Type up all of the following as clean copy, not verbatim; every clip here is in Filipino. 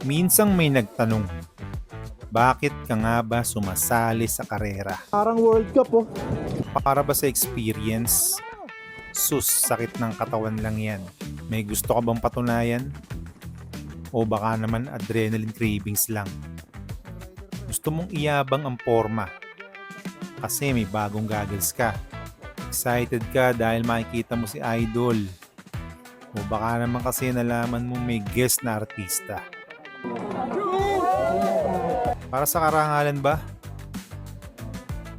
Minsang may nagtanong, bakit ka nga ba sumasali sa karera? Parang World Cup oh. Para ba sa experience? Sus, sakit ng katawan lang yan. May gusto ka bang patunayan? O baka naman adrenaline cravings lang? Gusto mong iyabang ang forma kasi may bagong goggles ka. Excited ka dahil makikita mo si Idol. O baka naman kasi nalaman mo may guest na artista. Para sa karangalan ba?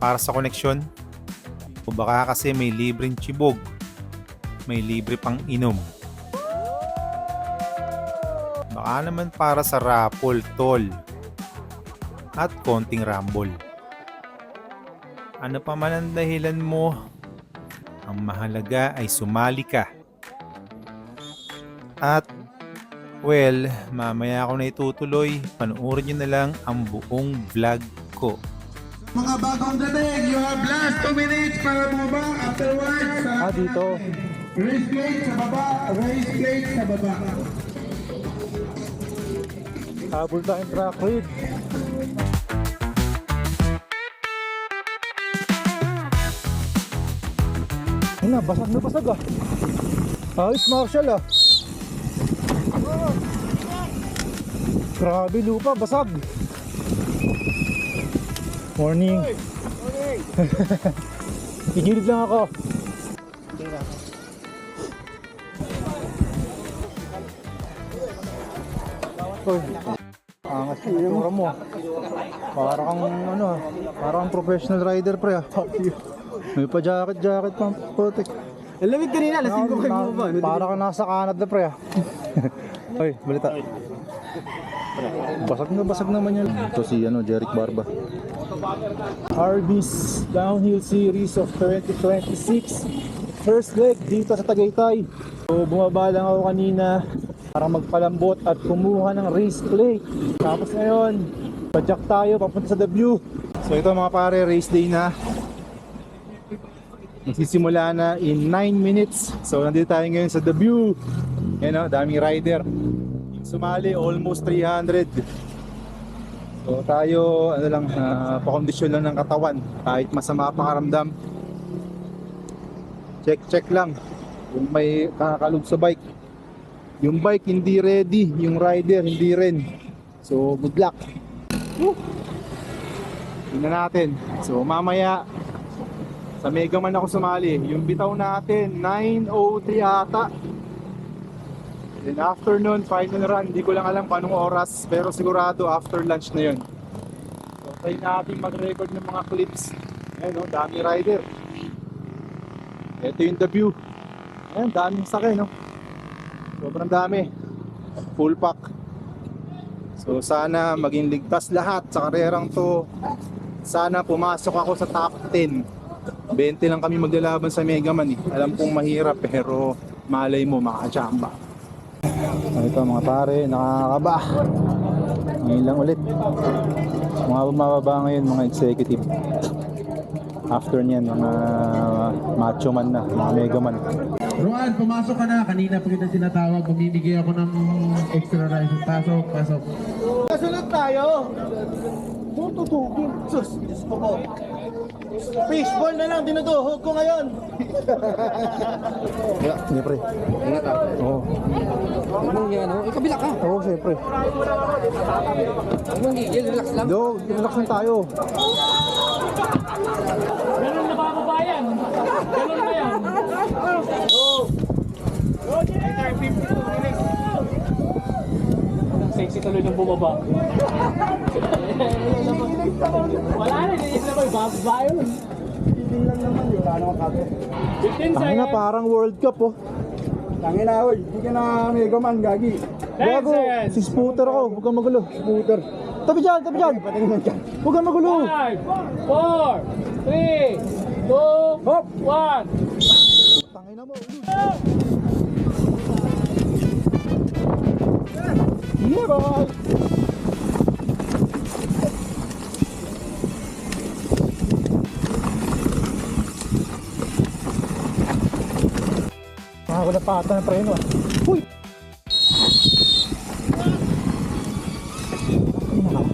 Para sa koneksyon? O baka kasi may libreng chibog? May libre pang inom? Baka naman para sa raffle, tol. At konting rumble. Ano pa man ang dahilan mo, ang mahalaga ay sumali ka. At well, mamaya ako na itutuloy. Panoorin nyo na lang ang buong vlog ko. Mga bagong dating, you have last 2 minutes para bumaba. Afterwards, Dito. raise plate sa baba, raise plate sa baba. Habol tayong track lead. Ayun na, basag na basag ah. Ayos Marshall ah. Grabe lupa, basag. Morning. Morning. Igilid lang ako. Oy. Angas yung itsura mo. Para kang ano, parang professional rider pre ah. May pa jacket pang putik. Lamig kanina, lasing ko kayo mo ba? Para kang nasa Canada pre ah. Oy, balita. Basag naman yan. Ito si Jeric Barba. RB's Downhill Series of 2026. First leg dito sa Tagaytay. So bumaba lang ako kanina para magpalambot at kumuha ng race plate. Tapos ngayon, padyak tayo papunta sa W. So ito mga pare, race day na. Magsisimula na in 9 minutes. So nandito tayo ngayon sa W. Yan o, daming rider. Sumali, almost 300. So tayo, ano lang, pakondisyon lang ng katawan. Kahit masama pakaramdam. Check lang. Kung may kakakalog sa bike. Yung bike hindi ready, yung rider hindi rin. So good luck. Tingnan natin. So mamaya sa Megaman ako sumali. Yung bitaw natin 9:03 ata. Then after nun, final run. Hindi ko lang alam paanong oras, pero sigurado after lunch na yun. So try natin mag-record ng mga clips. Ayun, no? Dami rider. Ito yung the view. Ayun, daming sakay, no? Sobrang dami. Full pack. So sana maging ligtas lahat sa karerang to. Sana pumasok ako sa top 10. 20 lang kami maglalaban sa Megaman eh. Alam kong mahirap pero malay mo makachamba. Ito mga pare, nakakaba. Ngayon lang ulit. Mga bumababa ngayon mga executive. After niyan mga macho man na, mga Megaman. Ruan, pumasok ka na. Kanina pa kita sinatawag. Bumibigay ako ng extra rice. Pasok. Kasunod tayo. Tututugin. Sus, Diyos ko po. Fishball na lang, dinuduhog ko ngayon. Hindi pre. Ingat ah. Oo. Anong yan? Kabila ka. Oo, siyempre. Anong gigil? Relax lang. Relax lang tayo. Ganun na bababayan. Ganun na yan. Sexy tuloy ng bumaba. Wala na, hindi na ba bababayan? Hindi lang naman yun. Wala naman kape. 15 Tangin na seconds. parang World Cup oh. Tangin na, oy. Hindi ka na Megaman, gagi. 10 Gago, seconds. si Scooter ako, huwag kang magulo. Scooter. Tabi dyan. Patingin ka. Huwag kang magulo. 5, 4, 3, 2, Hop! 1. Tangin na mo. Yeah, boy. Wala pata ng preno ah. Uy! nako.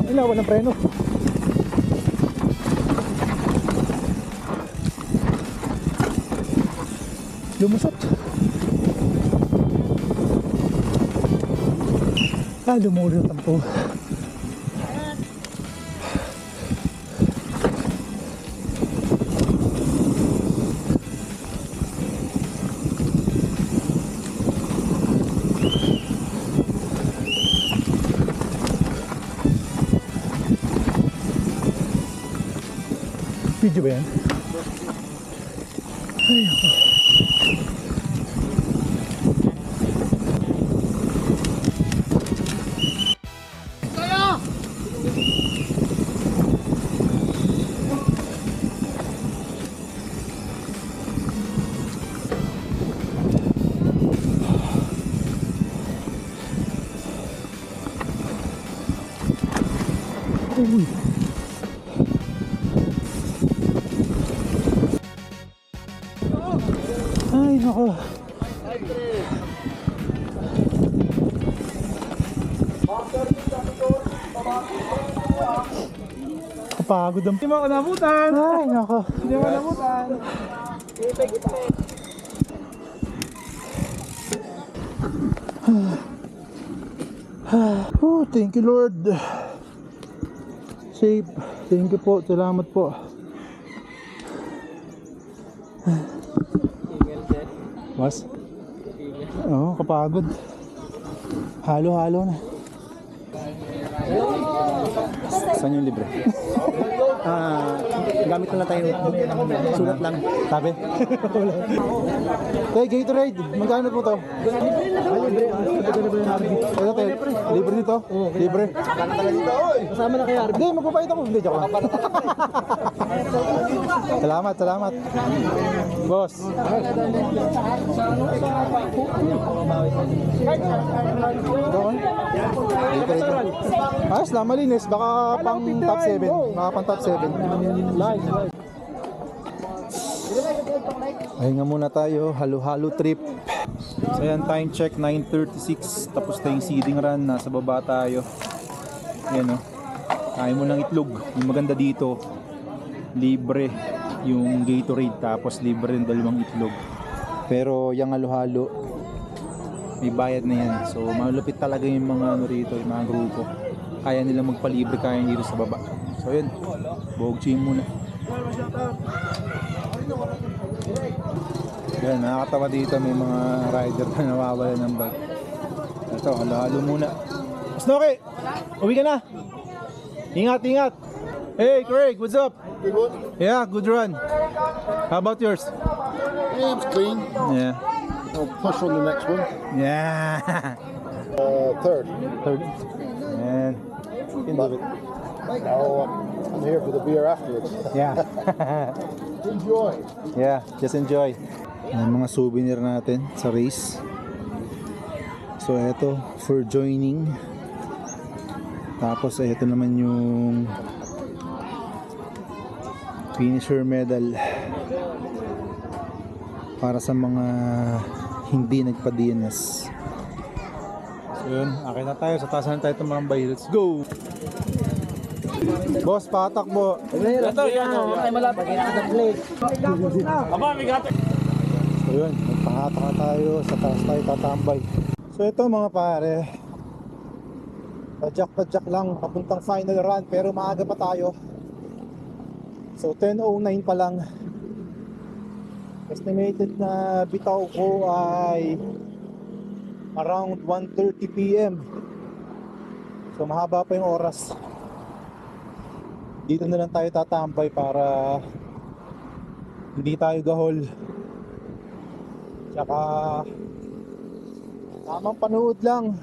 Wala, walang preno. Lumusot. Lumulusot ang po. Video ba yan? Ay, ako. Uy. Ay, nako. Kapagod ang... Hindi mo ako nabutan. Ay, nako. Hindi mo nabutan. Oh, thank you Lord. Safe. Thank you po. Salamat po. Was? Oo, kapagod. Halo-halo na. Saan yung libre? Gamit na lang tayo. Sulat lang. Sabi? Tay, Gatorade. Magkano po to? Libre. Ito, tay. Libre dito? Libre. Kasama na kay Arby. Hindi, magpapayat ako. Hindi, joke lang. Salamat, salamat. Boss. Ito, Gatorade. Ayos lang, malinis. Baka pang top 7. Baka pang top 7. Ayun nga muna tayo, halo-halo trip. So yan, time check 9:36. Tapos na yung seeding run, nasa baba tayo. Yan o, kain mo ng itlog. Yung maganda dito, libre yung Gatorade, tapos libre yung 2 itlog. Pero yung halo-halo, may bayad na yan. So malupit talaga yung mga ano rito, yung mga grupo. Kaya nila magpalibre, kaya dito sa baba. So yun, bog gym muna. Yan, nakakatawa dito, may mga rider na nawawala ng bike. Ito, halo-halo muna. Snowy, uwi ka na. Ingat, ingat. Hey Craig, what's up? Good one. Yeah, good run. How about yours? Yeah, it's clean. Yeah. I'll push on the next one. Yeah. Third. Third. And you can do it. Now I'm here for the beer afterwards. Yeah. Enjoy. Yeah, just enjoy. Yan mga souvenir natin sa race. So eto, for joining. Tapos eto naman yung finisher medal para sa mga hindi nagpa-DNS. So yun, akin na tayo. Sa taas na tayo tumambay. Let's go! Boss, patakbo. Ito, yan. Ay, malapit. Aba, may gato. So yun, magpahatak na tayo. Sa taas tayo tatambay. So ito mga pare, padyak lang papuntang final run, pero maaga pa tayo. So 10:09 pa lang. Estimated na bitaw ko ay around 1:30 PM. So mahaba pa yung oras. Dito na lang tayo tatambay para hindi tayo gahol. Tsaka tamang panood lang.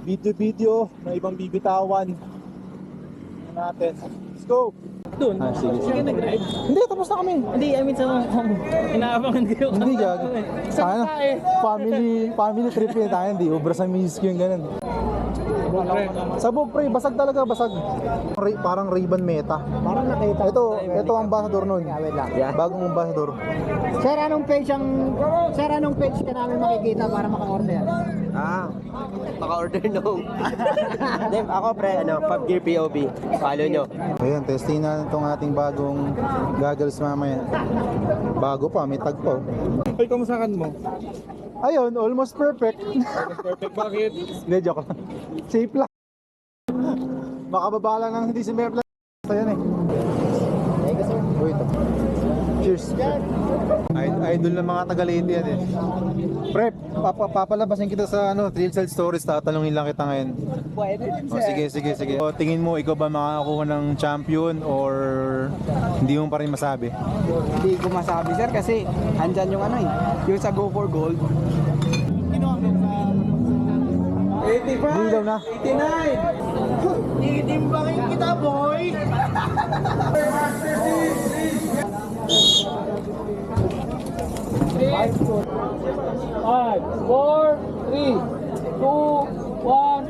Video na ibang bibitawan natin. Let's go! Doon. Sige. Sige, nag-drive. Hindi, tapos na kami. Hindi, I mean sa mga inaabangan kayo. Hindi, gag. Sa Ano, tae. family trip yun tayo, hindi. Ubra sa miss ko yung ganun. Sabog, pre, basag talaga, basag. Parang Ray-Ban Meta. Parang nakita. Ito ang ambassador nun. Bagong ambassador. Sir, anong page ka namin makikita para maka-order? Maka-order no. Dem, ako pre, Fab Gear POV. Follow nyo. Ayan, testing na itong ating bagong goggles mamaya. Bago pa, may tag pa. Ay, kamusakan mo? Ayun, almost perfect. Perfect, bakit? Hindi, joke lang. Safe lang. Makababa lang ng hindi si Merplan. Ayan eh. Wait. Cheers. Idol ng mga taga-Leyte yan eh. Prep, papalabasin kita sa Thrill Side Stories. Tatanungin lang kita ngayon. Oh, sige. O, tingin mo, ikaw ba makakakuha ng champion or hindi mo pa rin masabi? Hindi ko masabi sir kasi andyan yung yung sa Go for Gold. 85! Dilaw na. 89! Titimbangin kita, boy! Five, four, three, two, one.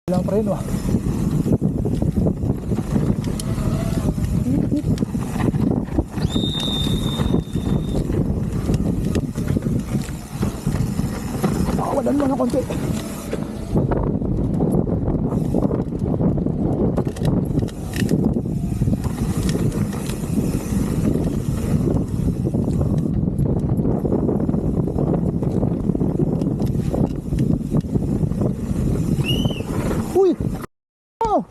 Walang preno ah. Wala naman ng konti. Uy! Oh!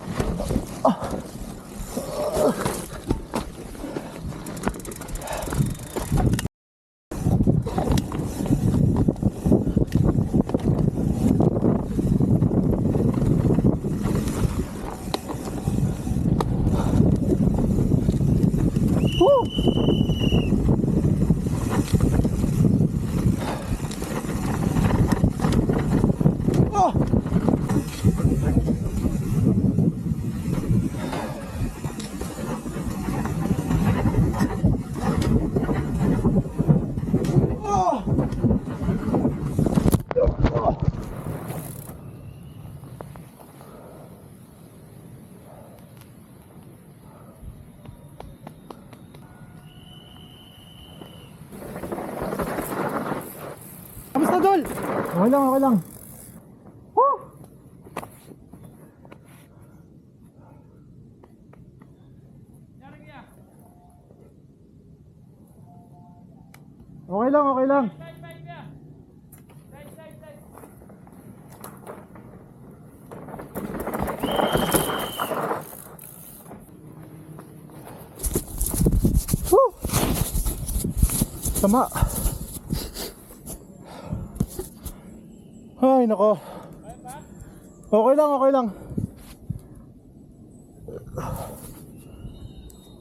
Kamusta, Dol? Okay lang. Woo! Okay lang. Woo! Tama. Ay, nako. Okay lang.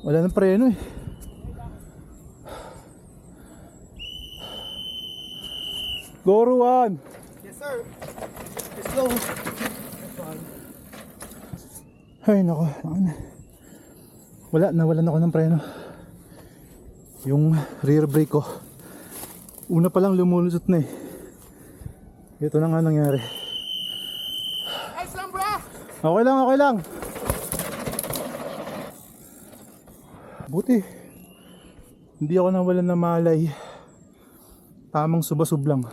Wala nang preno eh. Go, Ruan. Yes, sir. Let's go. Ay, nako. Nawalan ako ng preno. Yung rear brake ko. Una pa lang lumulusot na eh. Ito na nga nangyari. Okay lang. Buti. Hindi ako nawalan ng malay. Tamang subasub lang.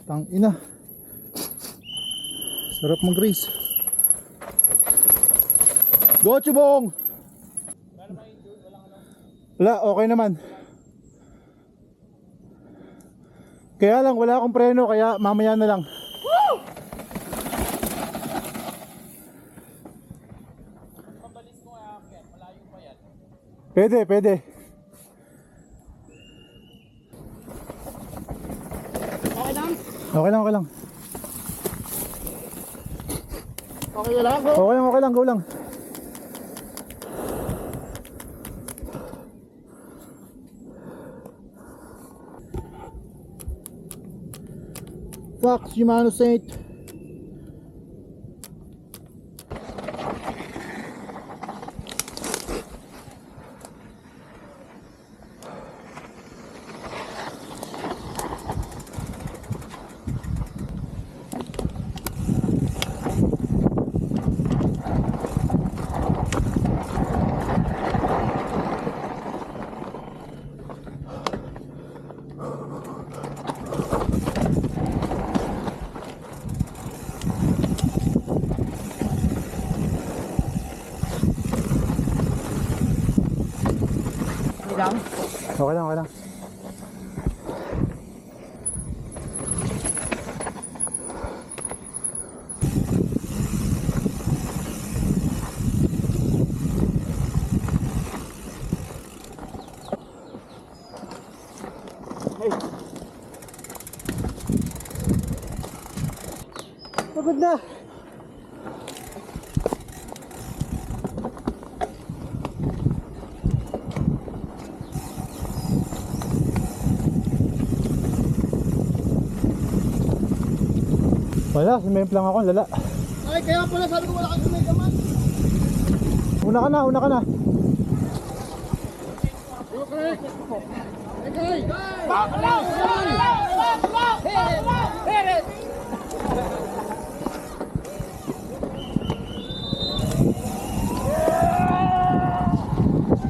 Tangina. Sarap mag-race. Go, Chubong! Wala, okay naman. Kaya lang, wala akong preno, kaya mamaya na lang. Woo! Pwede. Okay lang. Okay lang, go. Okay lang, go lang. Fox Shimano Saint. Okay lang, okay lang. Pagod na. Wala, sumemp lang ako, lala. Ay, kaya pala sabi ko wala kang Mega Man. Una ka na, una ka na.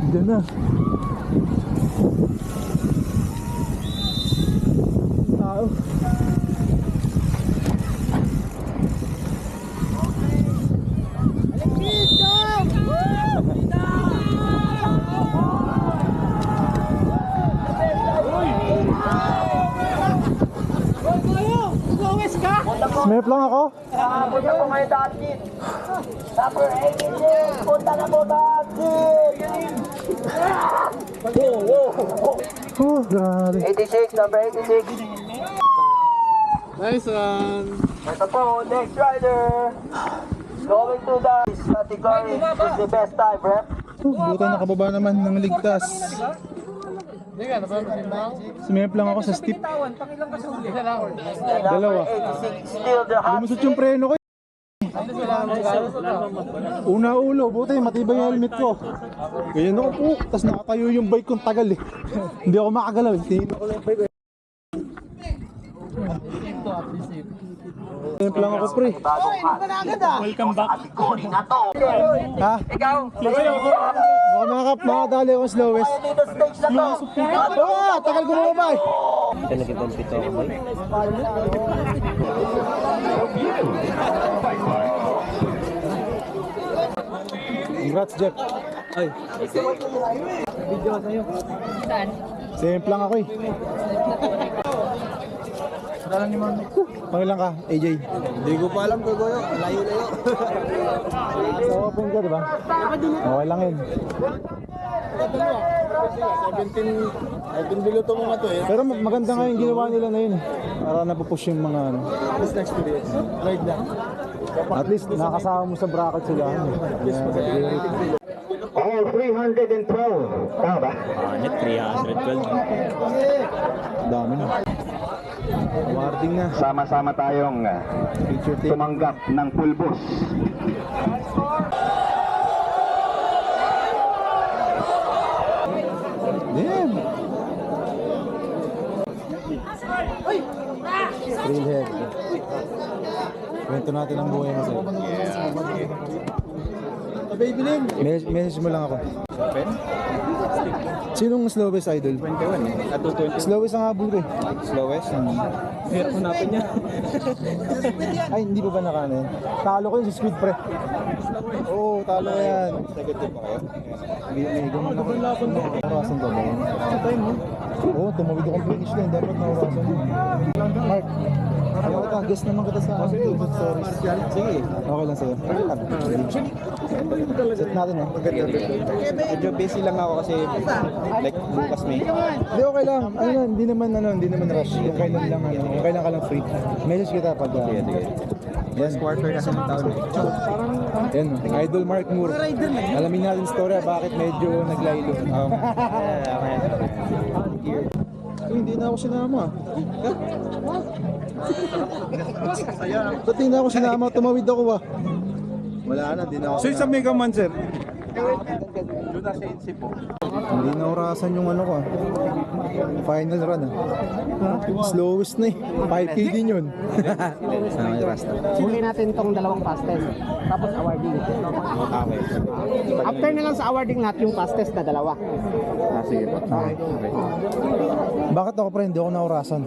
Diyan na. Tao. Sumep lang ako. Punta po kayo dati. Number 86, punta na po dati. Oh, grabe. 86, number 86. Nice one. Ito po, next rider. Going to the category is the best time, rep. Buta nakababa naman ng ligtas. Sumep lang ako sa steep. Dalawa. 86, still the hot Lumusot yung preno ko. Una ulo, buti matibay yung helmet ko. Ganyan ako po, tapos nakatayo yung bike kong tagal eh. Hindi ako makagalaw, tingin ako lang yung bike ko. Sumep lang ako pre. Welcome back. Ha? Ikaw, Baka makadali ako slowest. dito stage na to. Oo, tagal ko bumabay. Congrats, Jeff. Ay. Video ka sa'yo. Saan? Simp lang ako eh. Pangilan ka, AJ? Hindi ko pa alam, Goyo. Layo-layo. Sa open ka, di ba? Okay lang yun. 17 biluto mo nga to eh. Pero maganda nga yung ginawa nila na yun eh. Para napupush yung mga ano. This next experience. Ride lang. At least nakasama mo sa bracket sila. All 312. Tama ba? Net 312. Dami na. Awarding na. Sama-sama tayong Picture tape. tumanggap ng pulbos. Damn! Trailhead. Kwento natin ang buhay mo sa'yo. Message mo lang ako. Sinong slowest idol? 21 at 20. Slowest ang habol ko eh. Slowest? Hirap mo natin niya. Ay, hindi pa ba nakano yun? Talo ko yun sa speed pre. Oo, talo ko yan. Negative pa kayo? May ganun ako. Naurasan ko ba yun? Time mo? Oo, tumawid akong finish line. Dapat naurasan mo. Mark, ayaw ka. Guess naman kita sa stories. Sige. Okay lang sa'yo. Set natin eh. Medyo busy lang ako kasi like bukas may. Hindi, okay lang. Ano lang, hindi naman rush. Kung kailan lang, kung kailan ka lang free. Message kita pag... Yes, Quarter kasi ng taon. yan, Idol Mark Moore. Alamin natin storya bakit medyo naglaylo. Hindi na ako sinama. Ba't hindi ako sinama? Tumawid ako ba? Wala na, di na ako. So sa Mega Man, sir? Hindi na orasan yung ano ko ah. Final run ah. Slowest na eh. 5K din yun. Sama yung rasta. Huli natin tong dalawang fastest. Tapos awarding. Okay. After na lang sa awarding natin yung fastest na dalawa. Ah, sige po. Okay. Bakit ako pre? Hindi ako na orasan.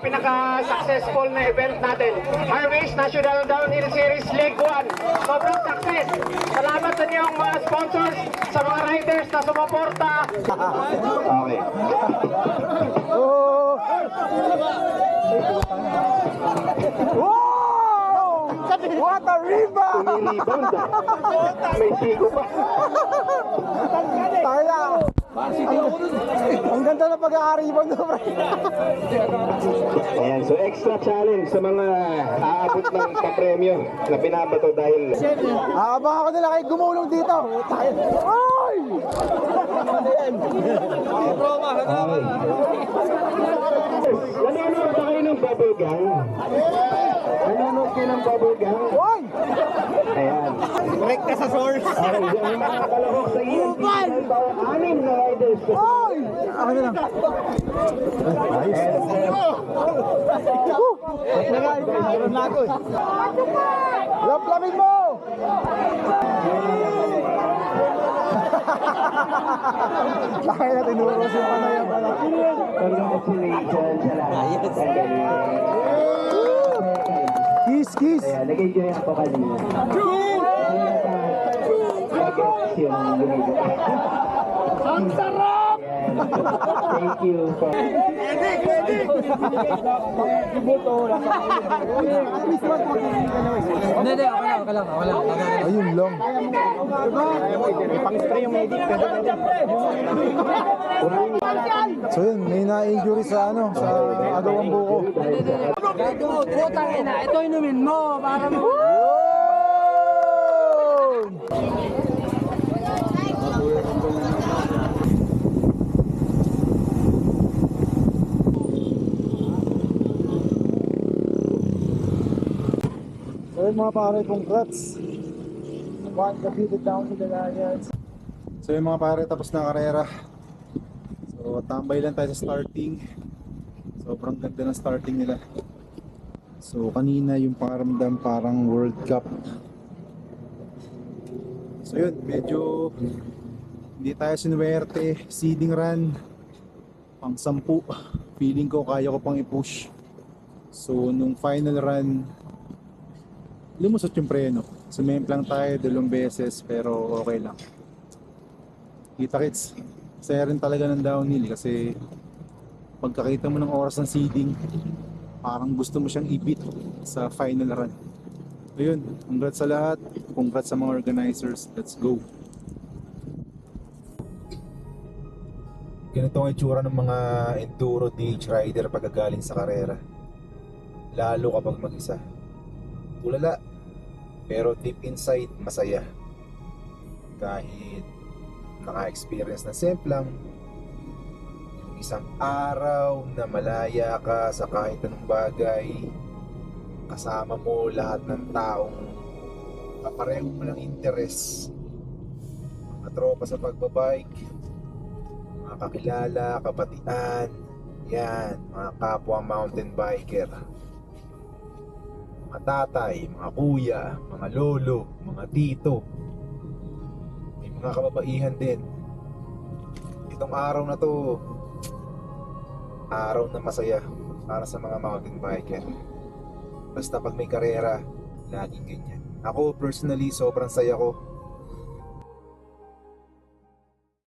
Pinaka-successful na event natin, Harvest National Downhill Series Leg 1. Sobrang success. Salamat sa inyong mga sponsors, sa mga riders na sumuporta. Okay. What a rebound! Rebound. May sigo pa. Taya! Ang ganda na pag-aaribang na pre. Ayan, so extra challenge sa mga aabot ng papremyo na binabato dahil Aabang ako nila kayo gumulong dito. Ay! nanonood ba kayo ng bubble gang? Nanonood kayo ng bubble gang? Hoy! Ayan. Correct ka sa source. Okay, yung mga kalahok sa iyo. Anim na riders. Hoy! Ako na lang. Ayos. Meron na ako eh. Laplamin mo! Kaya na tinuros yung kanaya pala. Congratulations sa lahat. Ang galing. Kiss, kiss! Ayan, lagay ko yung kanina. Ang sarap! Thank you for... Ayun lang. So yun, may na-injury sa ano, sa agawang buko. Putang ina, ito inumin mo para mo. So yun mga pare, congrats. One defeated down to the Lions. So yun mga pare, tapos na karera. So tambay lang tayo sa starting. Sobrang ganda ng starting nila. So kanina yung pakiramdam parang World Cup. So yun, medyo hindi tayo sinuwerte. Seeding run pang 10. Feeling ko kaya ko pang i-push. So nung final run, lumusot yung preno. Sumemplang tayo 2 beses pero okay lang. Kita kits, saya rin talaga ng downhill kasi pagkakita mo ng oras ng seeding, parang gusto mo siyang i-beat sa final run. Ayun, congrats sa lahat, congrats sa mga organizers, let's go. Ganito ang itsura ng mga enduro DH rider pagkagaling sa karera. Lalo kapag mag-isa. Tulala, pero deep inside, masaya. Kahit naka-experience na semplang, yung isang araw na malaya ka sa kahit anong bagay, kasama mo lahat ng taong kapareho mo ng interes, mga tropa sa pagbabike, mga kakilala, kabatian, yan, mga kapwa mountain biker, mga tatay, mga kuya, mga lolo, mga tito, may mga kababaihan din. Itong araw na to, araw na masaya para sa mga mountain biker. Basta pag may karera, laging ganyan. Ako personally, sobrang saya ko